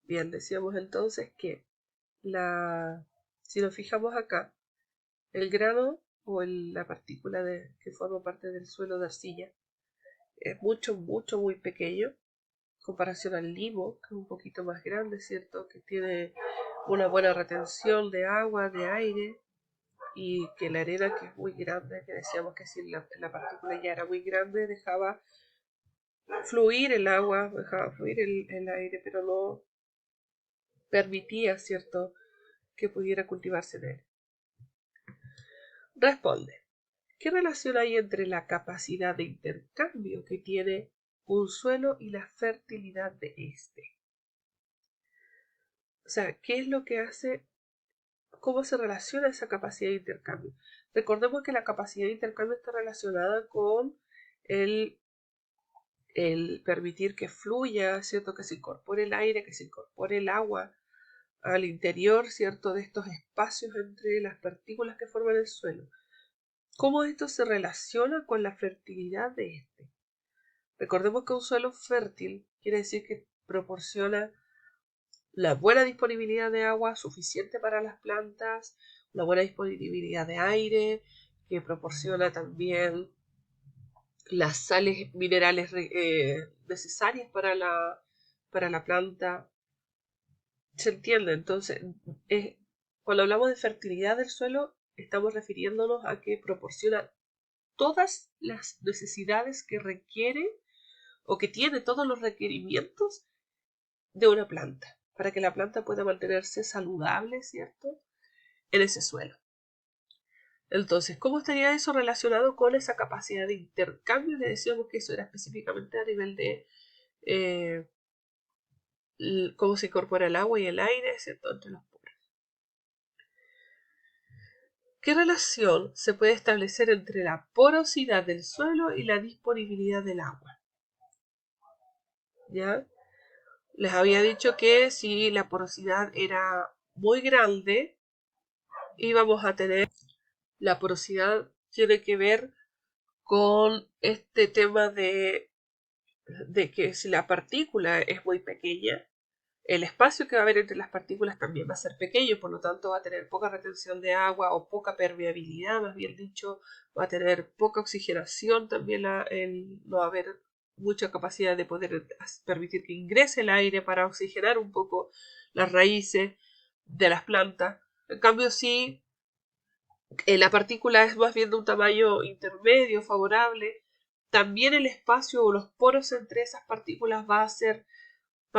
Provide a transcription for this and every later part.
Bien, decíamos entonces que si nos fijamos acá, el grano o la partícula que forma parte del suelo de arcilla es muy pequeño en comparación al limo, que es un poquito más grande, ¿cierto? Que tiene una buena retención de agua, de aire, y que la arena, que es muy grande, que decíamos que si la partícula ya era muy grande, dejaba fluir el agua, dejaba fluir el aire, pero no permitía, ¿cierto?, que pudiera cultivarse en él. Responde, ¿qué relación hay entre la capacidad de intercambio que tiene un suelo y la fertilidad de éste? O sea, ¿qué es lo que hace? ¿Cómo se relaciona esa capacidad de intercambio? Recordemos que la capacidad de intercambio está relacionada con el, el permitir que fluya, ¿cierto? Que se incorpore el aire, que se incorpore el agua al interior, ¿cierto?, de estos espacios entre las partículas que forman el suelo. ¿Cómo esto se relaciona con la fertilidad de este? Recordemos que un suelo fértil quiere decir que proporciona la buena disponibilidad de agua suficiente para las plantas, una buena disponibilidad de aire, que proporciona también las sales minerales necesarias para la planta. ¿Se entiende? Entonces, cuando hablamos de fertilidad del suelo, estamos refiriéndonos a que proporciona todas las necesidades que requiere o que tiene todos los requerimientos de una planta, para que la planta pueda mantenerse saludable, ¿cierto?, en ese suelo. Entonces, ¿cómo estaría eso relacionado con esa capacidad de intercambio? Le decíamos que eso era específicamente a nivel de cómo se incorpora el agua y el aire, ¿cierto?, entre los poros. ¿Qué relación se puede establecer entre la porosidad del suelo y la disponibilidad del agua? ¿Ya? Les había dicho que si la porosidad era muy grande, íbamos a tener, la porosidad tiene que ver con este tema de que si la partícula es muy pequeña, el espacio que va a haber entre las partículas también va a ser pequeño, por lo tanto va a tener poca retención de agua o poca permeabilidad, más bien dicho, va a tener poca oxigenación, también no va a haber mucha capacidad de poder permitir que ingrese el aire para oxigenar un poco las raíces de las plantas. En cambio, si la partícula es más bien de un tamaño intermedio, favorable, también el espacio o los poros entre esas partículas va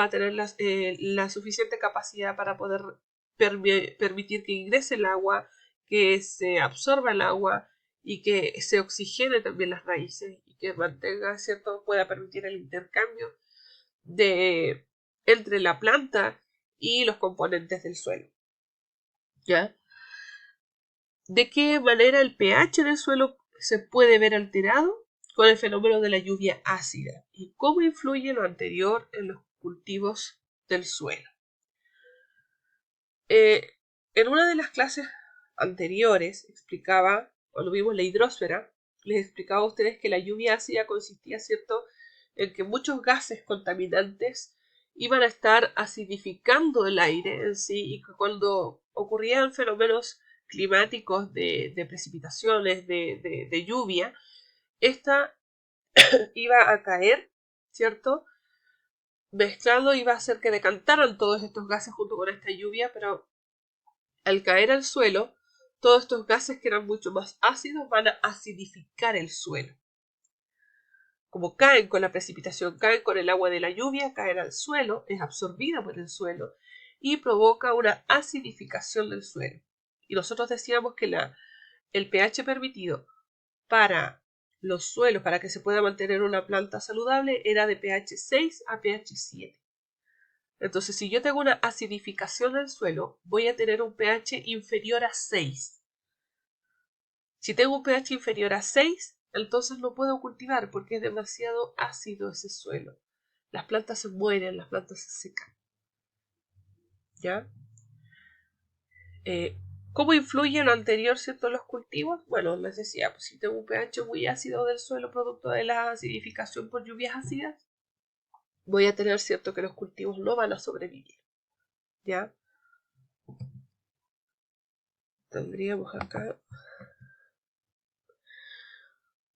a tener la suficiente capacidad para poder permitir que ingrese el agua, que se absorba el agua y que se oxigene también las raíces y que mantenga, ¿cierto?, pueda permitir el intercambio entre la planta y los componentes del suelo. ¿Ya? ¿De qué manera el pH del suelo se puede ver alterado? Con el fenómeno de la lluvia ácida. ¿Y cómo influye lo anterior en los cultivos del suelo? En una de las clases anteriores explicaba, cuando vimos la hidrósfera, les explicaba a ustedes que la lluvia ácida consistía, ¿cierto?, en que muchos gases contaminantes iban a estar acidificando el aire en sí, y que cuando ocurrían fenómenos climáticos de precipitaciones, de lluvia, esta iba a caer, ¿cierto?, mezclado, iba a hacer que decantaran todos estos gases junto con esta lluvia, pero al caer al suelo, todos estos gases que eran mucho más ácidos van a acidificar el suelo. Como caen con la precipitación, caen con el agua de la lluvia, caen al suelo, es absorbida por el suelo y provoca una acidificación del suelo. Y nosotros decíamos que el pH permitido para los suelos, para que se pueda mantener una planta saludable, era de pH 6 a pH 7. Entonces, si yo tengo una acidificación del suelo, voy a tener un pH inferior a 6. Si tengo un pH inferior a 6, entonces no puedo cultivar porque es demasiado ácido ese suelo. Las plantas se mueren, las plantas se secan. ¿Ya? ¿Cómo influye lo anterior, ¿cierto?, en los cultivos? Bueno, les decía, pues si tengo un pH muy ácido del suelo producto de la acidificación por lluvias ácidas, voy a tener, ¿cierto?, que los cultivos no van a sobrevivir. ¿ya? Tendríamos acá.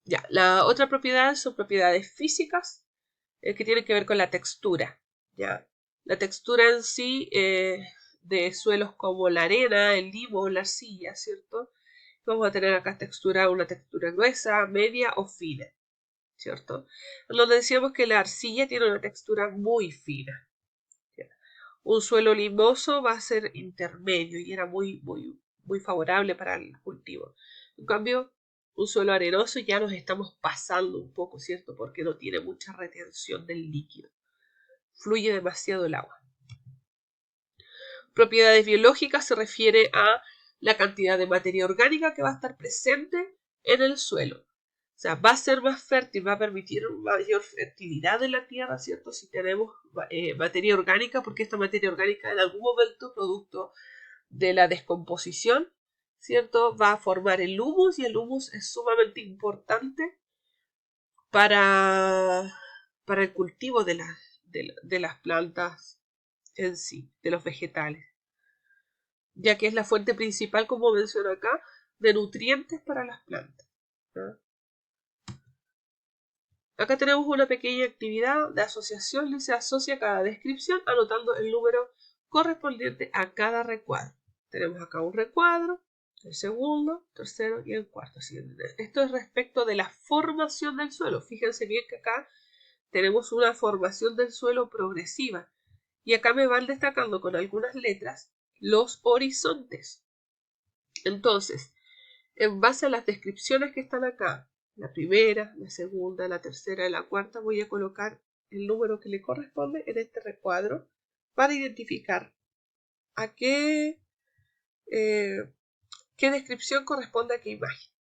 Ya, la otra propiedad son propiedades físicas que tienen que ver con la textura, ¿ya? La textura en sí de suelos como la arena, el limo, la arcilla, ¿cierto? Vamos a tener acá una textura gruesa, media o fina, ¿cierto? Donde decíamos que la arcilla tiene una textura muy fina. ¿Ya? Un suelo limoso va a ser intermedio y era muy favorable para el cultivo. En cambio, un suelo arenoso ya nos estamos pasando un poco, ¿cierto? Porque no tiene mucha retención del líquido. Fluye demasiado el agua. Propiedades biológicas se refiere a la cantidad de materia orgánica que va a estar presente en el suelo. O sea, va a ser más fértil, va a permitir mayor fertilidad en la tierra, ¿cierto? Si tenemos materia orgánica, porque esta materia orgánica en algún momento, producto de la descomposición, ¿cierto? Va a formar el humus y el humus es sumamente importante para el cultivo de las plantas en sí, de los vegetales, ya que es la fuente principal, como menciono acá, de nutrientes para las plantas, ¿no? Acá tenemos una pequeña actividad de asociación y se asocia cada descripción anotando el número correspondiente a cada recuadro. Tenemos acá un recuadro, el segundo, tercero y el cuarto. Esto es respecto de la formación del suelo. Fíjense bien que acá tenemos una formación del suelo progresiva. Y acá me van destacando con algunas letras los horizontes. Entonces, en base a las descripciones que están acá, la primera, la segunda, la tercera y la cuarta, voy a colocar el número que le corresponde en este recuadro para identificar a qué descripción corresponde a qué imagen.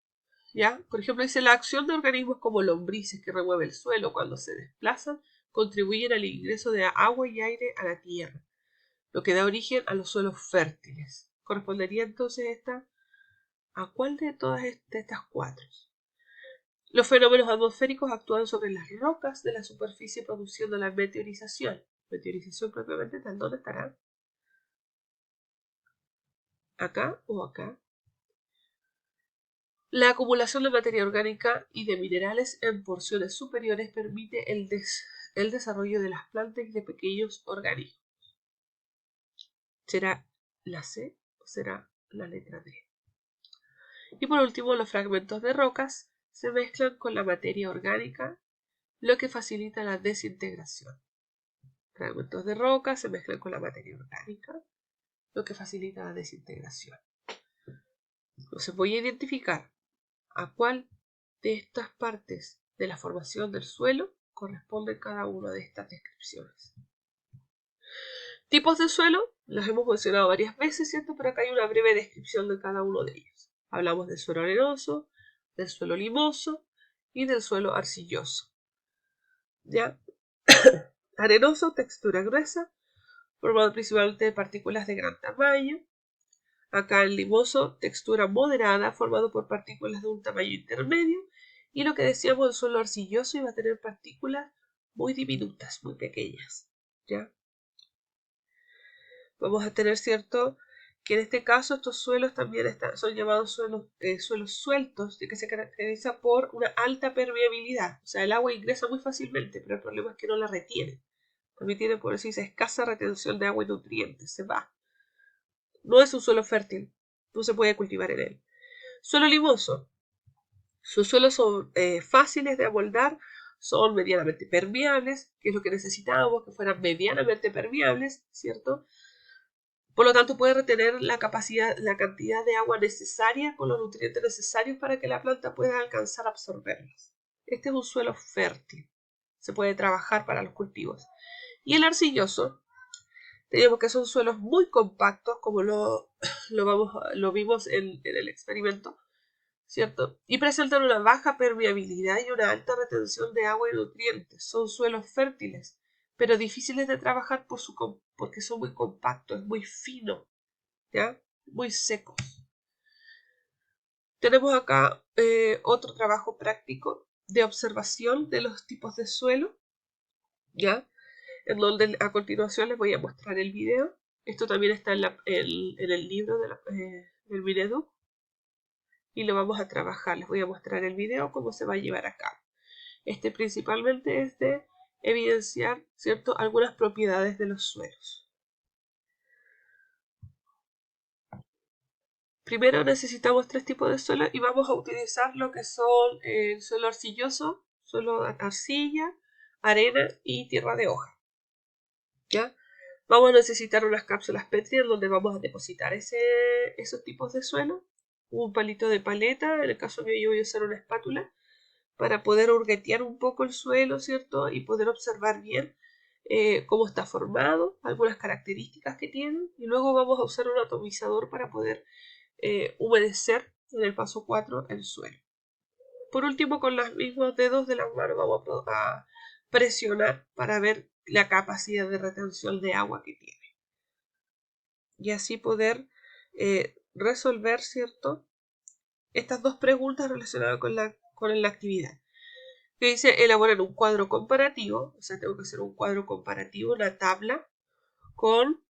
¿Ya? Por ejemplo, dice la acción de organismos como lombrices que remueven el suelo cuando se desplazan contribuyen al ingreso de agua y aire a la tierra, lo que da origen a los suelos fértiles. Correspondería entonces esta a cuál de todas estas cuatro. Los fenómenos atmosféricos actúan sobre las rocas de la superficie produciendo la meteorización. Meteorización propiamente tal, ¿dónde estará? ¿Acá o acá? La acumulación de materia orgánica y de minerales en porciones superiores permite el desarrollo de las plantas y de pequeños organismos. ¿Será la C o será la letra D? Y por último, los fragmentos de rocas se mezclan con la materia orgánica, lo que facilita la desintegración. Fragmentos de roca se mezclan con la materia orgánica, lo que facilita la desintegración. Entonces voy a identificar a cuál de estas partes de la formación del suelo corresponde cada una de estas descripciones. Tipos de suelo, los hemos mencionado varias veces, ¿cierto? Pero acá hay una breve descripción de cada uno de ellos. Hablamos del suelo arenoso, del suelo limoso y del suelo arcilloso. ¿Ya? Arenoso, textura gruesa, formado principalmente de partículas de gran tamaño. Acá el limoso, textura moderada, formado por partículas de un tamaño intermedio. Y lo que decíamos, el suelo arcilloso iba a tener partículas muy diminutas, muy pequeñas. ¿Ya? Vamos a tener, ¿cierto?, que en este caso estos suelos también son llamados suelos sueltos, que se caracteriza por una alta permeabilidad. O sea, el agua ingresa muy fácilmente, pero el problema es que no la retiene. También tiene, por eso dice, escasa retención de agua y nutrientes, se va. No es un suelo fértil, no se puede cultivar en él. Suelo limoso. Sus suelos son fáciles de amoldar, son medianamente permeables, que es lo que necesitábamos, que fueran medianamente permeables, ¿cierto? Por lo tanto, puede retener la cantidad de agua necesaria con los nutrientes necesarios para que la planta pueda alcanzar a absorberlos. Este es un suelo fértil. Se puede trabajar para los cultivos. Y el arcilloso, tenemos que son suelos muy compactos, como lo vimos en el experimento, ¿cierto? Y presentan una baja permeabilidad y una alta retención de agua y nutrientes. Son suelos fértiles, pero difíciles de trabajar porque son muy compactos, muy finos, ¿ya? Muy secos. Tenemos acá otro trabajo práctico de observación de los tipos de suelo, ¿ya? En donde a continuación les voy a mostrar el video Esto también está en el libro del Mineduc y lo vamos a trabajar. Les voy a mostrar el video cómo se va a llevar a cabo. Principalmente es de evidenciar, ¿cierto?, algunas propiedades de los suelos. Primero necesitamos 3 tipos de suelo y vamos a utilizar lo que son el suelo arcilloso, suelo arcilla, arena y tierra de hoja. ¿Ya? Vamos a necesitar unas cápsulas Petri en donde vamos a depositar esos tipos de suelo, un palito de paleta, en el caso mío yo voy a usar una espátula, para poder hurguetear un poco el suelo, ¿cierto? Y poder observar bien cómo está formado, algunas características que tiene, y luego vamos a usar un atomizador para poder humedecer en el paso 4 el suelo. Por último, con los mismos dedos de las manos vamos a presionar para ver la capacidad de retención de agua que tiene. Y así poder resolver, ¿cierto?, estas dos preguntas relacionadas con la actividad. Que dice elaborar un cuadro comparativo, o sea, tengo que hacer un cuadro comparativo, una tabla con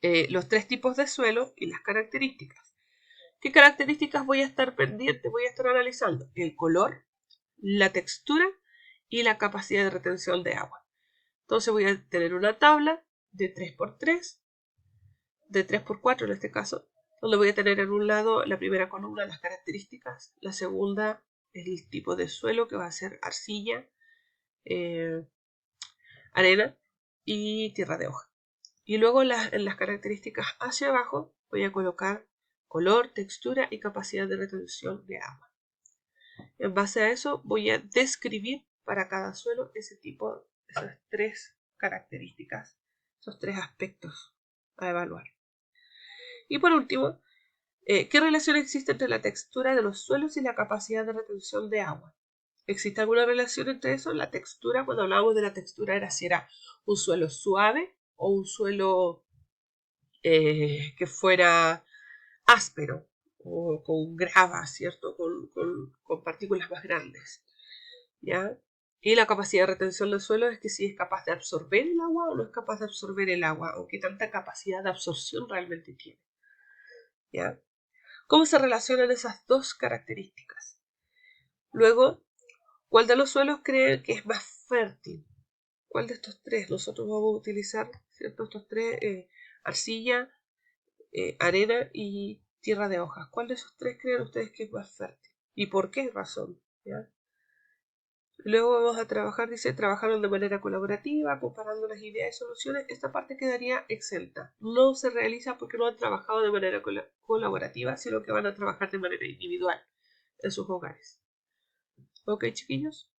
los 3 tipos de suelo y las características. ¿Qué características voy a estar pendiente? Voy a estar analizando el color, la textura y la capacidad de retención de agua. Entonces voy a tener una tabla de 3×3, de 3×4 en este caso, donde voy a tener en un lado la primera columna las características, la segunda el tipo de suelo que va a ser arcilla, arena y tierra de hoja. Y luego en las características hacia abajo voy a colocar color, textura y capacidad de retención de agua. En base a eso voy a describir para cada suelo esas 3 características, esos 3 aspectos a evaluar. Y por último, ¿qué relación existe entre la textura de los suelos y la capacidad de retención de agua? ¿Existe alguna relación entre eso? La textura, cuando hablábamos de la textura, era si era un suelo suave o un suelo que fuera áspero o con grava, ¿cierto? Con partículas más grandes, ¿ya? Y la capacidad de retención del suelo es que si es capaz de absorber el agua o no es capaz de absorber el agua, o qué tanta capacidad de absorción realmente tiene, ¿ya? ¿Cómo se relacionan esas dos características? Luego, ¿cuál de los suelos creen que es más fértil? ¿Cuál de estos 3? Nosotros vamos a utilizar, ¿cierto?, estos 3, arcilla, arena y tierra de hojas. ¿Cuál de esos 3 creen ustedes que es más fértil? ¿Y por qué razón? ¿Ya? Luego vamos a trabajar, dice, trabajaron de manera colaborativa, comparando las ideas y soluciones. Esta parte quedaría exenta. No se realiza porque no han trabajado de manera colaborativa, sino que van a trabajar de manera individual en sus hogares. ¿Ok, chiquillos?